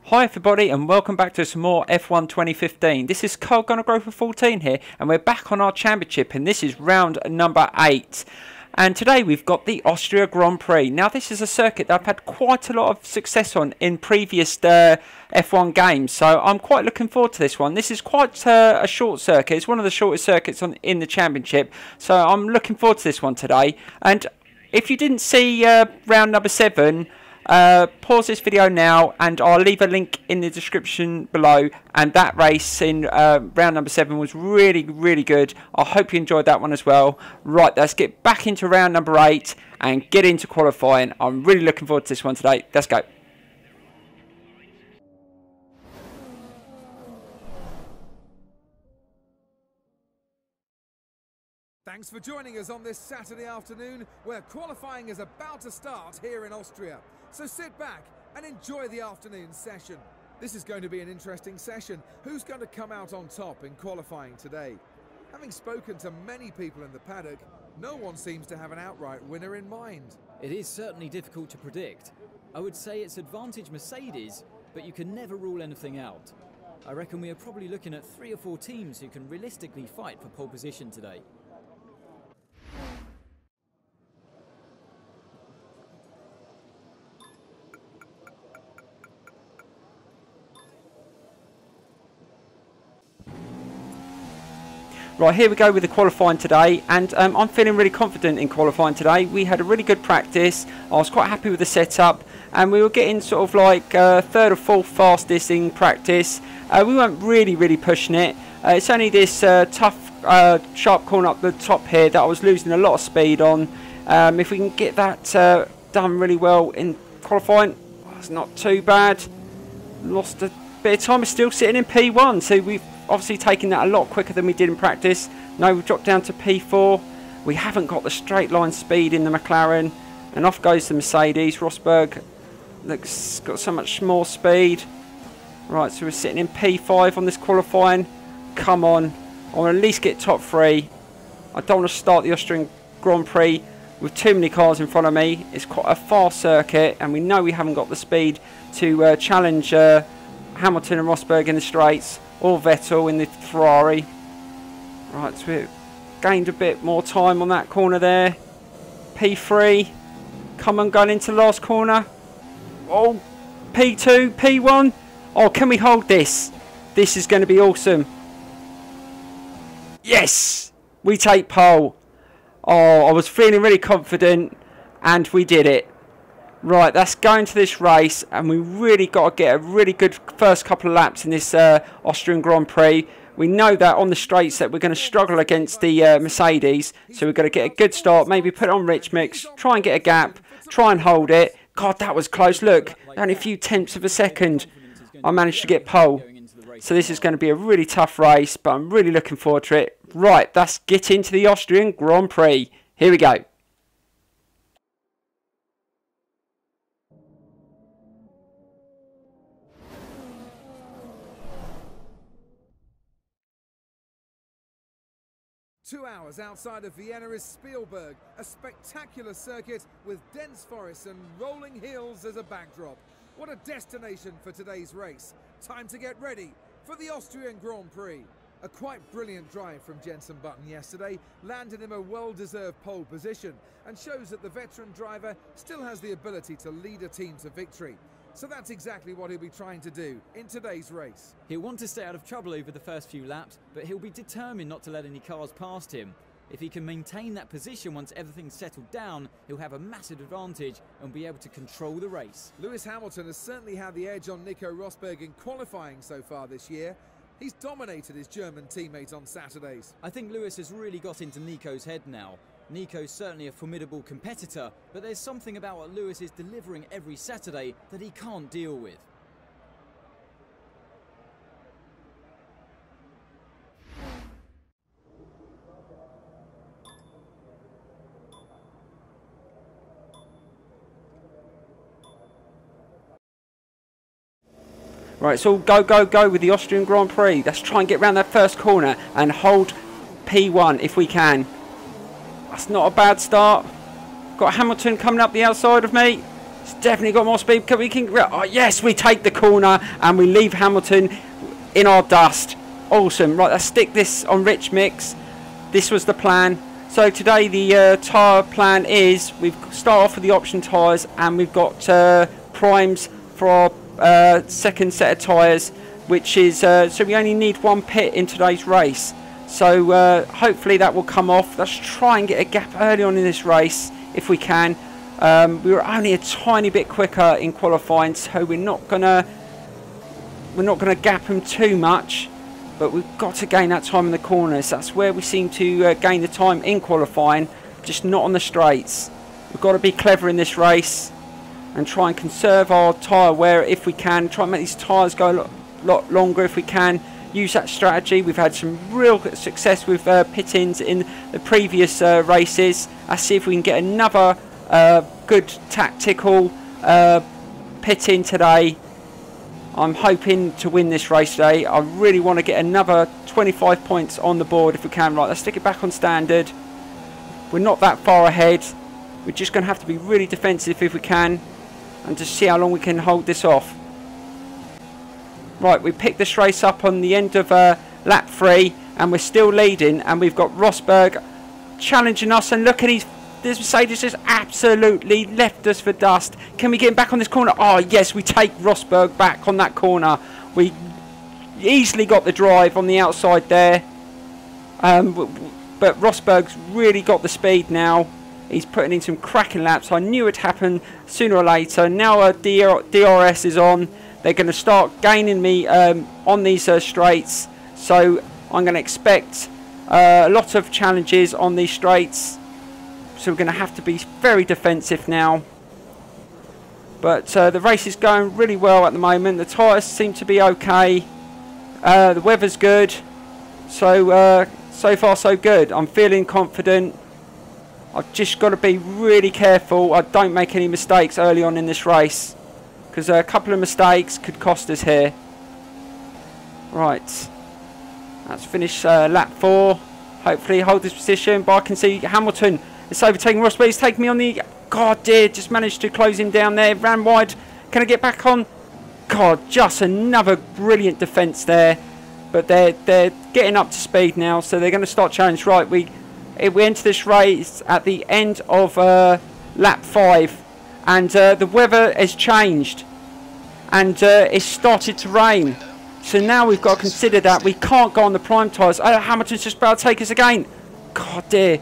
Hi everybody and welcome back to some more F1 2015. This is Carl Gunner Grover 14 here and we're back on our championship and this is round number 8. And today we've got the Austria Grand Prix. Now this is a circuit that I've had quite a lot of success on in previous F1 games. So I'm quite looking forward to this one. This is quite a short circuit. It's one of the shortest circuits in the championship. So I'm looking forward to this one today. And if you didn't see round number 7... pause this video now and I'll leave a link in the description below, and that race in round number 7 was really good. I hope you enjoyed that one as well. Right, let's get back into round number 8 and get into qualifying. I'm really looking forward to this one today. Let's go. Thanks for joining us on this Saturday afternoon where qualifying is about to start here in Austria. So sit back and enjoy the afternoon session. This is going to be an interesting session. Who's going to come out on top in qualifying today? Having spoken to many people in the paddock, no one seems to have an outright winner in mind. It is certainly difficult to predict. I would say it's advantage Mercedes, but you can never rule anything out. I reckon we are probably looking at 3 or 4 teams who can realistically fight for pole position today. Right, here we go with the qualifying today, and I'm feeling really confident in qualifying today. We had a really good practice. I was quite happy with the setup, and we were getting sort of like 3rd or 4th fastest in practice. We weren't really pushing it. It's only this tough, sharp corner up the top here that I was losing a lot of speed on. If we can get that done really well in qualifying, it's not too bad. Lost a bit of time, we're still sitting in P1, so we've obviously taking that a lot quicker than we did in practice. Now we've dropped down to P4. We haven't got the straight line speed in the McLaren, and off goes the Mercedes. Rosberg looks got so much more speed. Right, so we're sitting in P5 on this qualifying. Come on, I want to at least get top 3. I don't want to start the Austrian Grand Prix with too many cars in front of me. It's quite a fast circuit and we know we haven't got the speed to challenge Hamilton and Rosberg in the straights, or Vettel in the Ferrari. Right, so we've gained a bit more time on that corner there. P3. Come on, going into the last corner. Oh, P2, P1. Oh, can we hold this? This is going to be awesome. Yes! We take pole. Oh, I was feeling really confident and we did it. Right, that's going to this race, and we really got to get a really good first couple of laps in this Austrian Grand Prix. We know that on the straights that we're going to struggle against the Mercedes, so we've got to get a good start, maybe put it on rich mix, try and get a gap, try and hold it. God, that was close. Look, only a few tenths of a second I managed to get pole. So this is going to be a really tough race, but I'm really looking forward to it. Right, let's get into the Austrian Grand Prix. Here we go. Two hours outside of Vienna is Spielberg, a spectacular circuit with dense forests and rolling hills as a backdrop. What a destination for today's race. Time to get ready for the Austrian Grand Prix. A quite brilliant drive from Jenson Button yesterday landed him a well-deserved pole position and shows that the veteran driver still has the ability to lead a team to victory. So that's exactly what he'll be trying to do in today's race. He'll want to stay out of trouble over the first few laps, but he'll be determined not to let any cars past him. If he can maintain that position once everything's settled down, he'll have a massive advantage and be able to control the race. Lewis Hamilton has certainly had the edge on Nico Rosberg in qualifying so far this year. He's dominated his German teammate on Saturdays. I think Lewis has really got into Nico's head now. Nico's certainly a formidable competitor, but there's something about what Lewis is delivering every Saturday that he can't deal with. Right, it's all go with the Austrian Grand Prix. Let's try and get around that first corner and hold P1 if we can. That's not a bad start. Got Hamilton coming up the outside of me. It's definitely got more speed. Oh, yes, we take the corner and we leave Hamilton in our dust. Awesome. Right, let's stick this on Rich Mix. This was the plan. So today the tyre plan is we start off with the option tyres, and we've got primes for our second set of tyres, which is so we only need one pit in today's race. So hopefully that will come off. Let's try and get a gap early on in this race if we can. We were only a tiny bit quicker in qualifying, so we're not gonna gap them too much. But we've got to gain that time in the corners. That's where we seem to gain the time in qualifying, just not on the straights. We've got to be clever in this race and try and conserve our tyre wear if we can. Try and make these tyres go a lot longer if we can. Use that strategy. We've had some real success with pit-ins in the previous races. Let's see if we can get another good tactical pit-in today. I'm hoping to win this race today. I really want to get another 25 points on the board if we can. Right, let's stick it back on standard. We're not that far ahead. We're just going to have to be really defensive if we can, and just see how long we can hold this off. Right, we picked this race up on the end of lap 3, and we're still leading, and we've got Rosberg challenging us, and look at this Mercedes just absolutely left us for dust. Can we get him back on this corner? Oh yes, we take Rosberg back on that corner. We easily got the drive on the outside there, but Rosberg's really got the speed now. He's putting in some cracking laps. I knew it'd happen sooner or later. Now our DRS is on. They're going to start gaining me on these straights, so I'm going to expect a lot of challenges on these straights. So we're going to have to be very defensive now. But the race is going really well at the moment. The tyres seem to be okay. The weather's good. So so far so good. I'm feeling confident. I've just got to be really careful I don't make any mistakes early on in this race, because a couple of mistakes could cost us here. Right. Let's finish lap 4. Hopefully hold this position. But I can see Hamilton. It's overtaking Rosberg. He's taking me on the... God, dear. Just managed to close him down there. Ran wide. Can I get back on? God, just another brilliant defence there. But they're getting up to speed now, so they're going to start challenge. Right, we enter this race at the end of lap 5. And the weather has changed. And it's started to rain. So now we've got to consider that. We can't go on the prime tyres. Hamilton's just about to take us again. God, dear.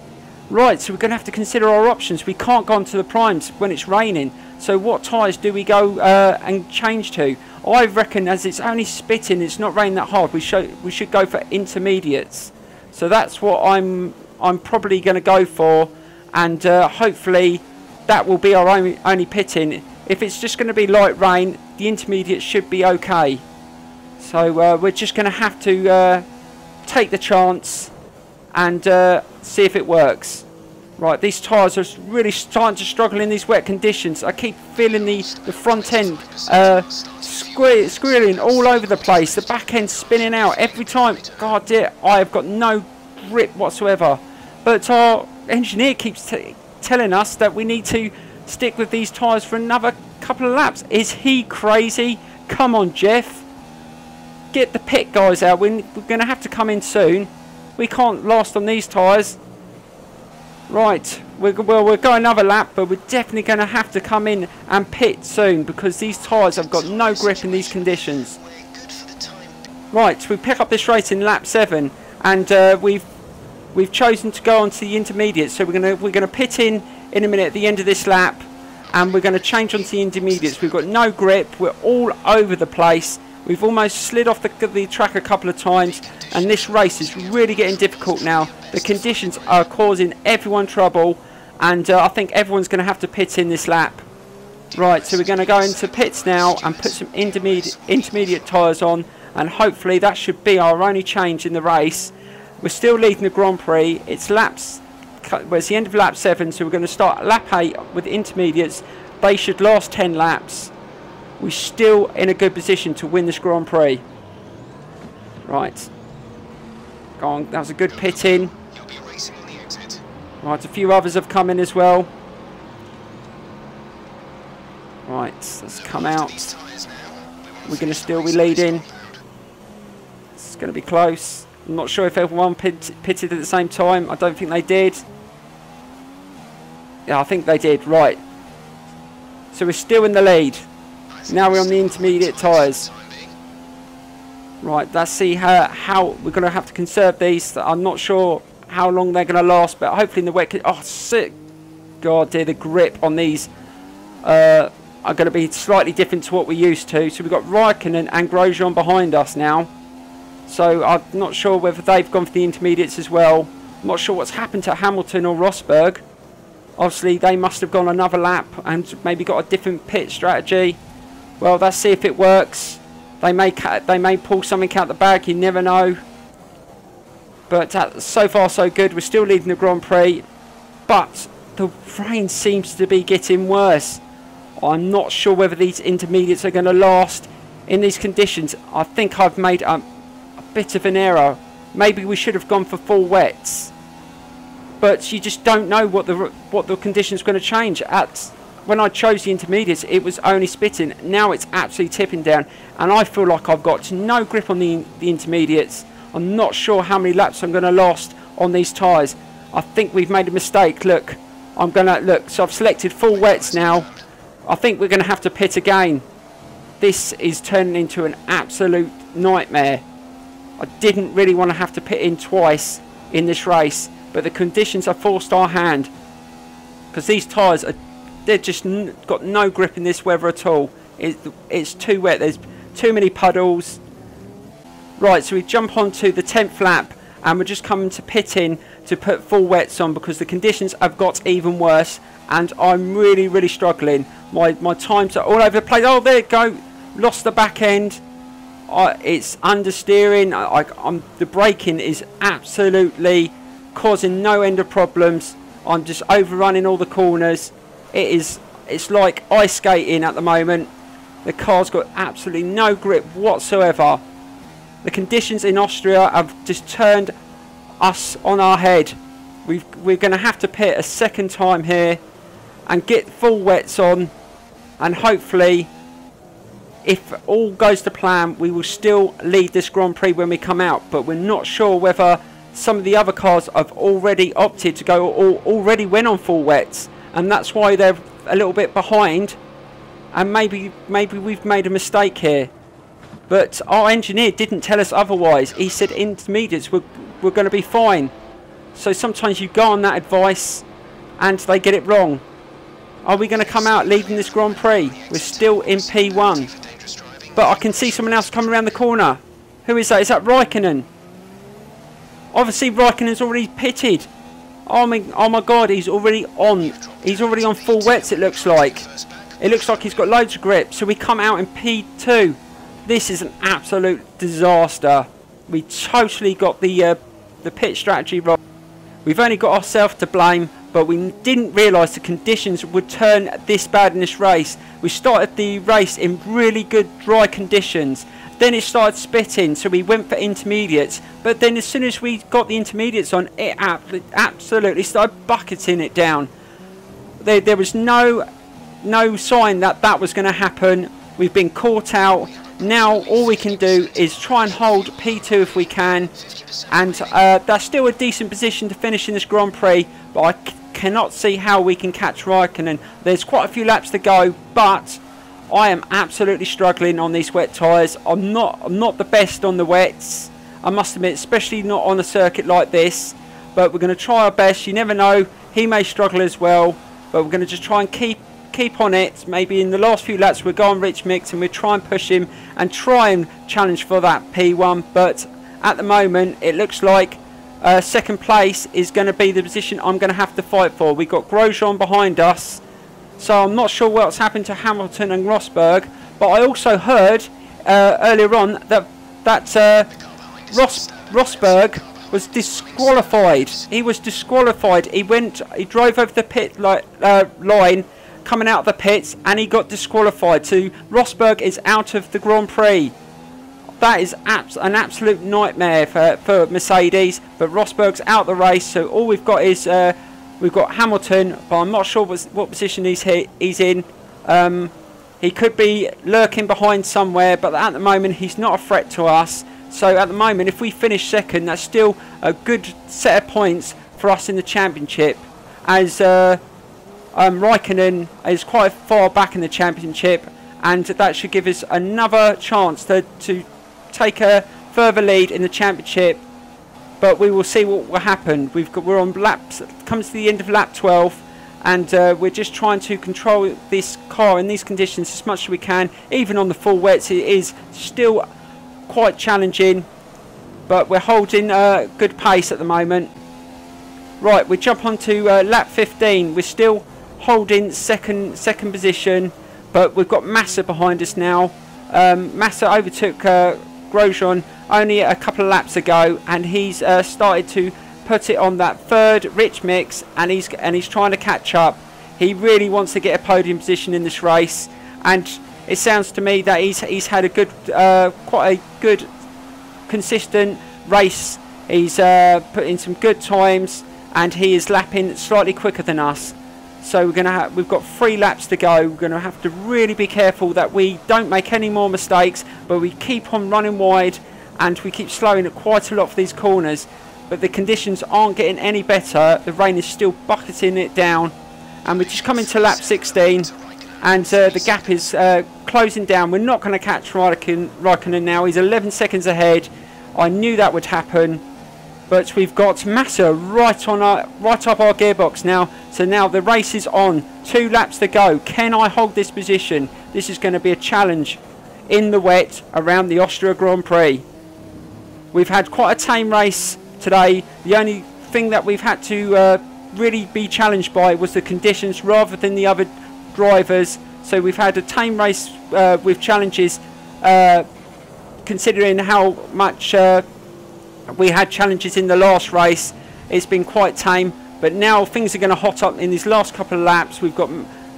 Right, so we're going to have to consider our options. We can't go onto the primes when it's raining. So what tyres do we go and change to? I reckon as it's only spitting, it's not raining that hard, we should go for intermediates. So that's what I'm probably going to go for. And hopefully that will be our only pit-in. If it's just going to be light rain, the intermediates should be okay. So we're just going to have to take the chance and see if it works. Right, these tyres are really starting to struggle in these wet conditions. I keep feeling the front end squealing all over the place. The back end spinning out every time. God dear, I have got no grip whatsoever. But our engineer keeps telling us that we need to stick with these tyres for another couple of laps. Is he crazy? Come on, Jeff. Get the pit guys out. We're going to have to come in soon. We can't last on these tyres. Right, we're going another lap, but we're definitely going to have to come in and pit soon, because these tyres have got no grip in these conditions. Right, we pick up this race in lap 7, and we've chosen to go on to the intermediates. So we're going to pit in a minute at the end of this lap, and we're going to change onto the intermediates. We've got no grip. We're all over the place. We've almost slid off the track a couple of times, and this race is really getting difficult now. The conditions are causing everyone trouble, and I think everyone's going to have to pit in this lap. Right, so we're going to go into pits now and put some intermediate tyres on, and hopefully that should be our only change in the race. We're still leading the Grand Prix. It's it's the end of lap 7, so we're going to start lap 8 with intermediates. They should last 10 laps. We're still in a good position to win this Grand Prix. Right. Go on, that was a good pit in. Right, a few others have come in as well. Right, let's come out. We're going to still be leading. It's going to be close. I'm not sure if everyone pitted at the same time. I don't think they did. Yeah, I think they did. Right. So we're still in the lead. Now we're on the intermediate tyres. Right, let's see how we're going to have to conserve these. I'm not sure how long they're going to last, but hopefully in the wet... Oh, sick. God, dear, the grip on these are going to be slightly different to what we're used to. So we've got Raikkonen and Grosjean behind us now. So I'm not sure whether they've gone for the intermediates as well. I'm not sure what's happened to Hamilton or Rosberg. Obviously, they must have gone another lap and maybe got a different pit strategy. Well, let's see if it works. They may pull something out the bag. You never know. But so far, so good. We're still leading the Grand Prix. But the rain seems to be getting worse. I'm not sure whether these intermediates are going to last in these conditions. I think I've made a bit of an error. Maybe we should have gone for full wets. But you just don't know what the conditions are going to change. When I chose the intermediates, it was only spitting. Now it's absolutely tipping down, and I feel like I've got no grip on the intermediates. I'm not sure how many laps I'm going to last on these tyres. I think we've made a mistake. Look, I'm going to look. So I've selected full wets now. I think we're going to have to pit again. This is turning into an absolute nightmare. I didn't really want to have to pit in twice in this race, but the conditions have forced our hand, because these tyres are, they're just got no grip in this weather at all. It's too wet. There's too many puddles. Right, so we jump onto the 10th lap, and we're just coming to pit in to put full wets on, because the conditions have got even worse, and I'm really struggling. My times are all over the place. Oh, there you go. Lost the back end. It's understeering. The braking is absolutely causing no end of problems. I'm just overrunning all the corners. It's like ice skating at the moment. The car's got absolutely no grip whatsoever. The conditions in Austria have just turned us on our head. We're going to have to pit a second time here and get full wets on, and hopefully, if all goes to plan, we will still lead this Grand Prix when we come out. But we're not sure whether some of the other cars have already opted to go or already went on full wets, and that's why they're a little bit behind. And maybe we've made a mistake here. But our engineer didn't tell us otherwise. He said intermediates were going to be fine. So sometimes you go on that advice and they get it wrong. Are we going to come out leading this Grand Prix? We're still in P1. But I can see someone else coming around the corner. Who is that? Is that Raikkonen? Obviously Raikkonen's already pitted. Oh my god, he's already on full wets, it looks like. It looks like he's got loads of grip. So we come out in P2. This is an absolute disaster. We totally got the pit strategy wrong. We've only got ourselves to blame, but we didn't realise the conditions would turn this bad in this race. We started the race in really good dry conditions. Then it started spitting, so we went for intermediates. But then as soon as we got the intermediates on, it absolutely started bucketing it down. There was no sign that was going to happen. We've been caught out. Now all we can do is try and hold P2 if we can, and that's still a decent position to finish in this Grand Prix, but I cannot see how we can catch Raikkonen. There's quite a few laps to go, but I am absolutely struggling on these wet tyres. I'm not the best on the wets, I must admit, especially not on a circuit like this, but we're going to try our best. You never know, he may struggle as well, but we're going to just try and keep on it. Maybe in the last few laps we'll go on rich mix and we'll try and push him and try and challenge for that P1, but at the moment it looks like second place is going to be the position I'm going to have to fight for. We've got Grosjean behind us, so I'm not sure what's happened to Hamilton and Rosberg, but I also heard earlier on that Rosberg was disqualified. He was disqualified. He drove over the pit line coming out of the pits, and he got disqualified. So Rosberg is out of the Grand Prix. That is an absolute nightmare for Mercedes, but Rosberg's out the race, so all we've got is we've got Hamilton, but I'm not sure what position he's in. He could be lurking behind somewhere, but at the moment he's not a threat to us. So at the moment, if we finish second, that's still a good set of points for us in the championship, as Raikkonen is quite far back in the championship, and that should give us another chance to take a further lead in the championship. But we will see what will happen. We're on laps, comes to the end of lap 12, and we're just trying to control this car in these conditions as much as we can. Even on the full wets, it is still quite challenging, but we're holding a good pace at the moment. Right, we jump on to lap 15. We're still holding second position, but we've got Massa behind us now. Massa overtook Grosjean only a couple of laps ago, and he's started to put it on that third rich mix, and he's trying to catch up. He really wants to get a podium position in this race, and it sounds to me that he's had a good, quite a good, consistent race. He's put in some good times, and he is lapping slightly quicker than us. So we've got 3 laps to go. We're going to have to really be careful that we don't make any more mistakes, but we keep on running wide, and we keep slowing it quite a lot for these corners. But the conditions aren't getting any better. The rain is still bucketing it down, and we're just coming to lap 16, and the gap is closing down. We're not going to catch Raikkonen now. He's 11 seconds ahead. I knew that would happen, but we've got Massa right up our gearbox now. So now the race is on. 2 laps to go. Can I hold this position? This is going to be a challenge in the wet around the Austria Grand Prix. We've had quite a tame race today. The only thing that we've had to really be challenged by was the conditions rather than the other drivers. So we've had a tame race with challenges, considering how much we had challenges in the last race. It's been quite tame, but now things are going to hot up in these last couple of laps. We've got,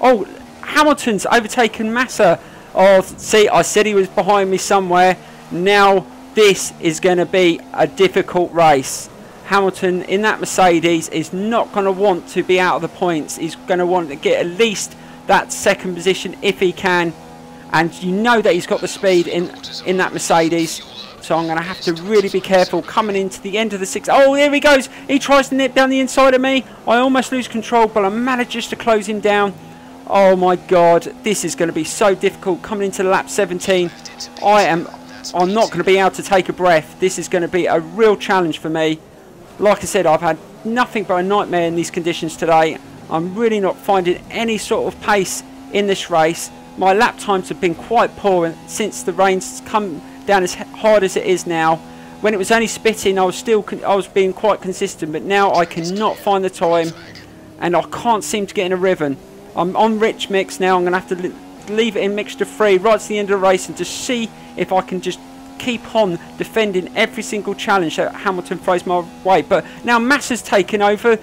oh, Hamilton's overtaken Massa. Oh, see, I said he was behind me somewhere. Now this is going to be a difficult race. Hamilton in that Mercedes is not going to want to be out of the points. He's going to want to get at least that second position if he can, and you know that he's got the speed in that Mercedes. So I'm going to have to really be careful coming into the end of the 6. Oh, there he goes. He tries to nip down the inside of me. I almost lose control, but I managed just to close him down. Oh my God, this is going to be so difficult coming into lap 17. I'm not going to be able to take a breath. This is going to be a real challenge for me. Like I said, I've had nothing but a nightmare in these conditions today. I'm really not finding any sort of pace in this race. My lap times have been quite poor since the rain's come down as hard as it is now. When it was only spitting, I was being quite consistent, but now I cannot find the time, and I can't seem to get in a rhythm. I'm on rich mix now. I'm going to have to leave it in mixture 3 right to the end of the race, and to see if I can just keep on defending every single challenge that Hamilton throws my way. But now Massa's taken over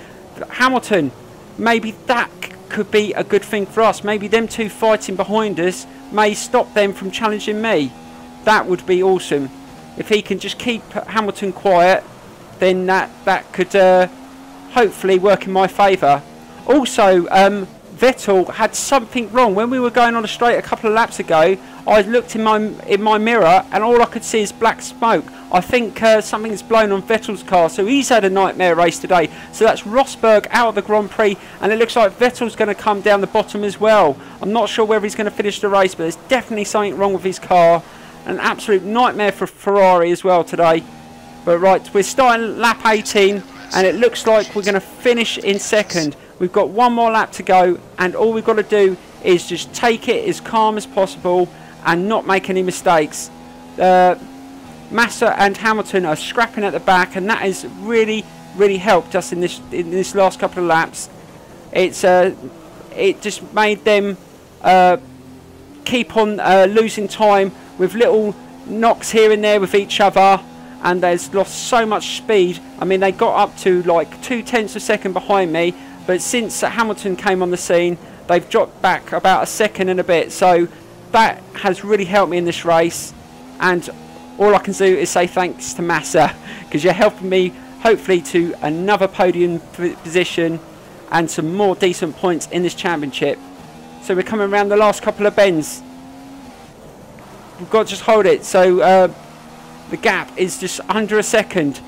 Hamilton. Maybe that could be a good thing for us. Maybe them 2 fighting behind us may stop them from challenging me. That would be awesome. If he can just keep Hamilton quiet, then that could hopefully work in my favour. Also, Vettel had something wrong. When we were going on a straight a couple of laps ago, I looked in my mirror, and all I could see is black smoke. I think something's blown on Vettel's car, so he's had a nightmare race today. So that's Rosberg out of the Grand Prix, and it looks like Vettel's going to come down the bottom as well. I'm not sure whether he's going to finish the race, but there's definitely something wrong with his car. An absolute nightmare for Ferrari as well today. But right, we're starting lap 18, and it looks like we're going to finish in second. We've got 1 more lap to go, and all we've got to do is just take it as calm as possible and not make any mistakes. Massa and Hamilton are scrapping at the back, and that has really helped us in this last couple of laps. It just made them keep on losing time with little knocks here and there with each other, and they've lost so much speed. I mean, they got up to like 0.2 of a second behind me, but since Hamilton came on the scene, they've dropped back about a second and a bit. So that has really helped me in this race, and all I can do is say thanks to Massa, because you're helping me hopefully to another podium position and some more decent points in this championship. So we're coming around the last couple of bends. we've got to just hold it. So the gap is just under a second.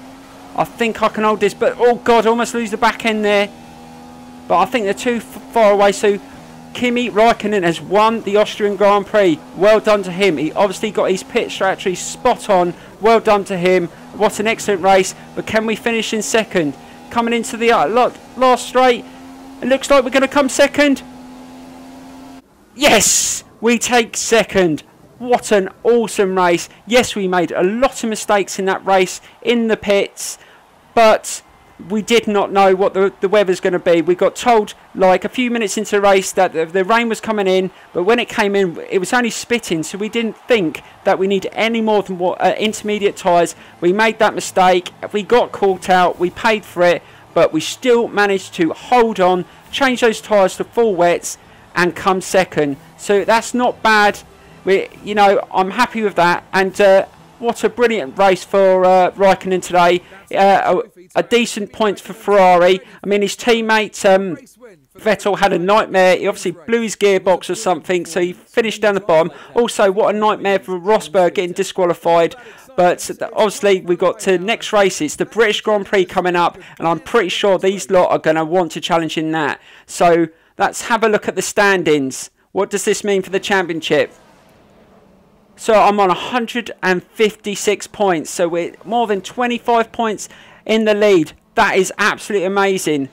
I think I can hold this, but oh god, almost lose the back end there. But I think they're too far away. So Kimi Räikkönen has won the Austrian Grand Prix. Well done to him. He obviously got his pit strategy spot on. Well done to him. What an excellent race. But can we finish in second? Coming into the last straight. It looks like we're going to come second. Yes! We take second. What an awesome race. Yes, we made a lot of mistakes in that race in the pits. But we did not know what the weather's going to be. We got told like a few minutes into the race that the rain was coming in, but when it came in it was only spitting, so we didn't think that we needed any more than intermediate tyres. We made that mistake, we got caught out, we paid for it, but we still managed to hold on, change those tyres to full wets and come second. So that's not bad. I'm happy with that. And what a brilliant race for Räikkönen today. A decent point for Ferrari. I mean, his teammate Vettel had a nightmare. He obviously blew his gearbox or something, so he finished down the bottom. Also, what a nightmare for Rosberg getting disqualified. But obviously, we got to next race. It's the British Grand Prix coming up, and I'm pretty sure these lot are going to want to challenge in that. So let's have a look at the standings. What does this mean for the championship? So I'm on 156 points. So we're more than 25 points in the lead. That is absolutely amazing.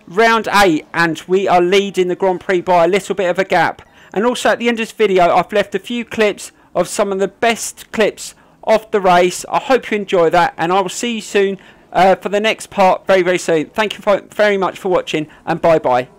Round 8 and we are leading the Grand Prix by a little bit of a gap. And also at the end of this video I've left a few clips of some of the best clips of the race. I hope you enjoy that, and I will see you soon for the next part very soon. Thank you very much for watching, and bye bye.